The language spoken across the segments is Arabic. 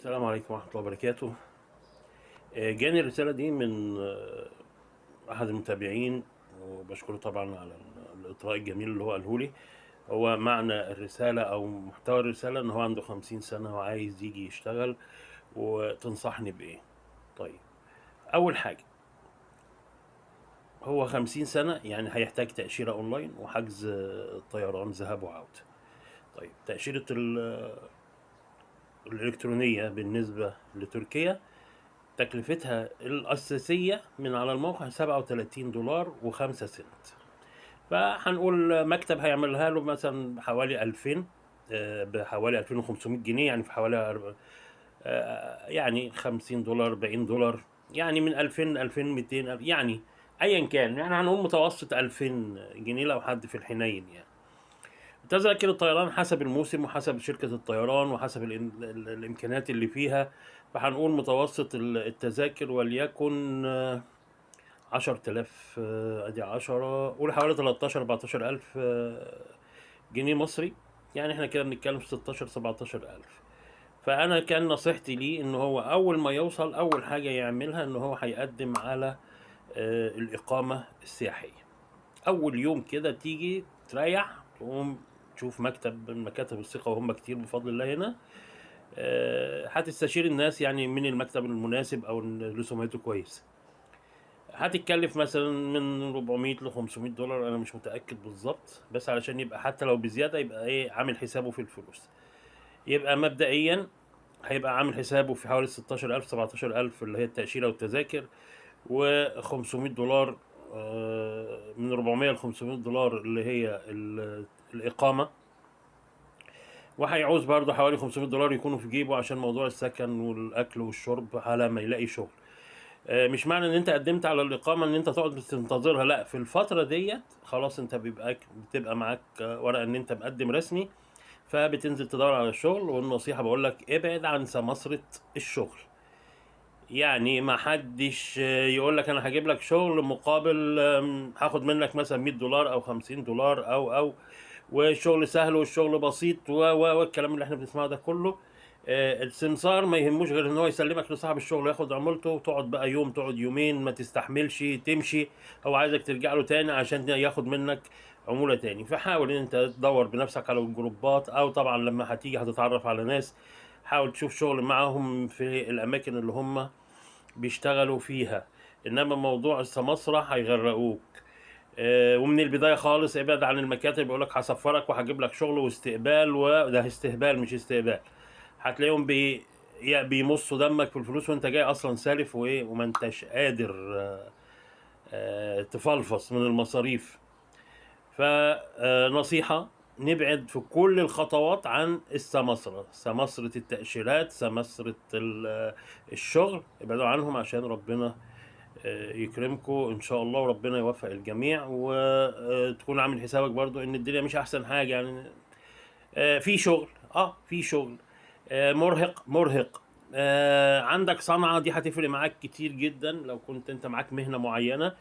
السلام عليكم ورحمة الله وبركاته. جاني الرسالة دي من أحد المتابعين، وبشكره طبعا على الإطراء الجميل اللي هو قاله لي. هو معنى الرسالة أو محتوى الرسالة إن هو عنده 50 سنة وعايز يجي يشتغل، وتنصحني بإيه؟ طيب، أول حاجة، هو 50 سنة يعني هيحتاج تأشيرة أونلاين وحجز طيران ذهاب وعودة. طيب، تأشيرة الإلكترونية بالنسبة لتركيا تكلفتها الأساسية من على الموقع $37 و5 سنت. فهنقول مكتب هيعملها له مثلا بحوالي 2000، بحوالي 2500 جنيه، يعني في حوالي يعني $50 $40، يعني من 2000 2200، يعني ايا كان، يعني هنقول متوسط 2000 جنيه لو حد في الحنين. يعني تذاكر الطيران حسب الموسم وحسب شركة الطيران وحسب الإمكانيات اللي فيها، فهنقول متوسط التذاكر وليكن 10,000، ادي 10، قول حوالي 13 14,000 جنيه مصري. يعني احنا كده بنتكلم في 16 17,000. فأنا كان نصيحتي ليه إن هو أول ما يوصل أول حاجة يعملها إن هو هيقدم على الإقامة السياحية. أول يوم كده تيجي تريح تقوم تشوف مكتب من مكاتب الثقة، وهم كتير بفضل الله هنا. هتستشير الناس يعني من المكتب المناسب أو اللي سمعته كويس. هتتكلف مثلا من 400 ل $500، أنا مش متأكد بالظبط، بس علشان يبقى حتى لو بزيادة يبقى إيه عامل حسابه في الفلوس. يبقى مبدئيا هيبقى عامل حسابه في حوالي 16,000 17,000 اللي هي التأشيرة والتذاكر، و$500 من 400 ل $500 اللي هي الإقامة. وهيعوز برضه حوالي $500 يكونوا في جيبه عشان موضوع السكن والأكل والشرب على ما يلاقي شغل. مش معنى ان انت قدمت على الإقامة ان انت تقعد تنتظرها، لا، في الفترة ديت خلاص انت بتبقى معاك ورقة ان انت مقدم رسمي، فبتنزل تدور على الشغل. والنصيحة بقول لك ابعد عن سمسرة الشغل. يعني ما حدش يقول لك انا هجيب لك شغل مقابل هاخد منك مثلا $100 او $50 او والشغل سهل والشغل بسيط والكلام اللي احنا بنسمعه ده كله. السمسار ما يهموش غير ان هو يسلمك لصاحب الشغل ياخد عمولته، وتقعد بقى يوم تقعد يومين ما تستحملش تمشي، هو عايزك ترجع له تاني عشان ياخد منك عمولة تاني. فحاول ان انت تدور بنفسك على الجروبات، او طبعا لما هتيجي هتتعرف على ناس، حاول تشوف شغل معاهم في الاماكن اللي هم بيشتغلوا فيها. انما موضوع السماسرة هيغرقوك. ومن البداية خالص ابعد عن المكاتب يقول لك هسفرك وهجيب لك شغل واستقبال، وده استهبال مش استقبال. هتلاقيهم بيمصوا دمك في الفلوس وانت جاي اصلا سالف وايه وما انتش قادر تفلفص من المصاريف. فنصيحة نبعد في كل الخطوات عن السمسرة، سمسرة التأشيرات، سمسرة الشغل، ابعدوا عنهم عشان ربنا يكرمكم ان شاء الله، وربنا يوفق الجميع، وتكون عامل حسابك برضو ان الدنيا مش احسن حاجة. يعني في شغل، في شغل مرهق مرهق. عندك صنعة دي هتفرق معاك كتير جدا لو كنت انت معاك مهنة معينة،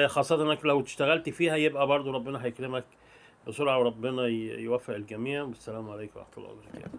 خاصة انك لو اشتغلت فيها يبقى برضو ربنا هيكرمك بسرعة، وربنا يوفق الجميع. والسلام عليكم ورحمة الله وبركاته.